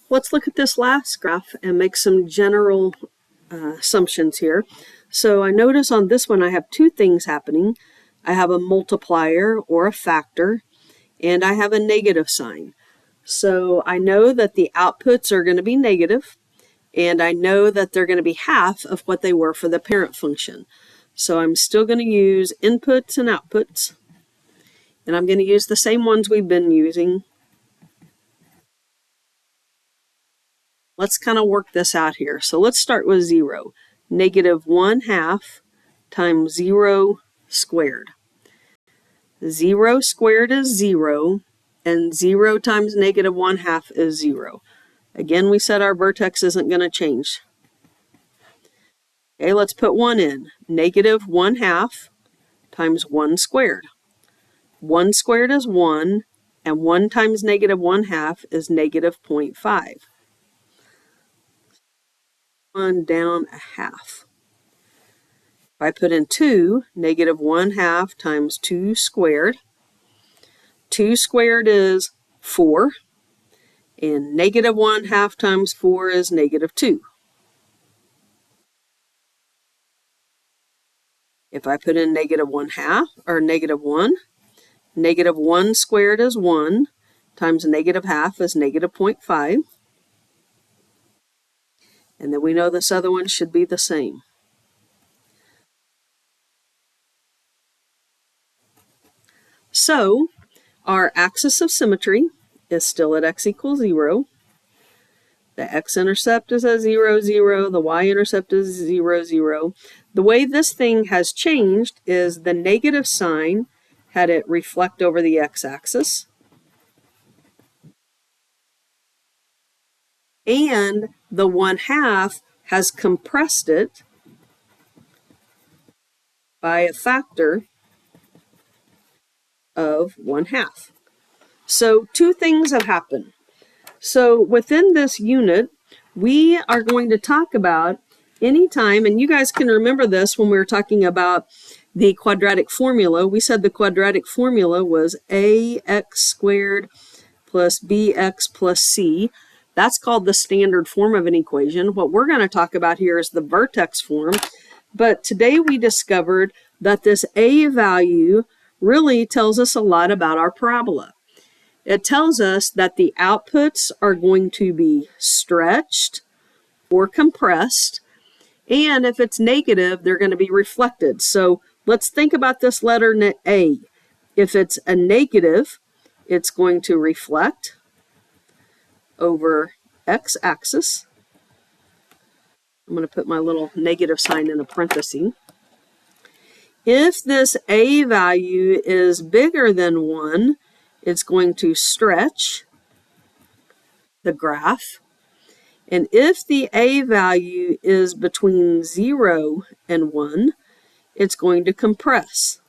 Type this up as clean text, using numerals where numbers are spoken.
Let's look at this last graph and make some general assumptions here. So I notice on this one I have two things happening. I have a multiplier or a factor, and I have a negative sign. So I know that the outputs are going to be negative, and I know that they're going to be half of what they were for the parent function. So I'm still going to use inputs and outputs, and I'm going to use the same ones we've been using. Let's kind of work this out here. So let's start with 0. Negative 1/2 times 0 squared. 0 squared is 0, and 0 times negative 1/2 is 0. Again, we said our vertex isn't going to change. Okay, let's put 1 in. Negative 1/2 times 1 squared. 1 squared is 1, and 1 times negative 1/2 is negative 0.5. 1 down a half. If I put in 2, negative 1/2 times 2 squared. 2 squared is 4, and negative 1/2 times 4 is negative 2. If I put in negative 1/2, or negative 1, negative 1 squared is 1, times negative half is negative 0.5. And then we know this other one should be the same. So our axis of symmetry is still at x equals 0. The x-intercept is at 0, 0. The y-intercept is 0, 0. The way this thing has changed is the negative sign had it reflect over the x-axis. And the 1/2 has compressed it by a factor of 1/2. So two things have happened. So within this unit, we are going to talk about anytime, and you guys can remember this when we were talking about the quadratic formula. We said the quadratic formula was ax squared plus bx plus c. That's called the standard form of an equation. What we're going to talk about here is the vertex form. But today we discovered that this a value really tells us a lot about our parabola. It tells us that the outputs are going to be stretched or compressed, and if it's negative, they're going to be reflected. So let's think about this letter A. If it's a negative, it's going to reflect over x-axis. I'm going to put my little negative sign in a parenthesis. If this a value is bigger than 1, it's going to stretch the graph. And if the a value is between 0 and 1, it's going to compress.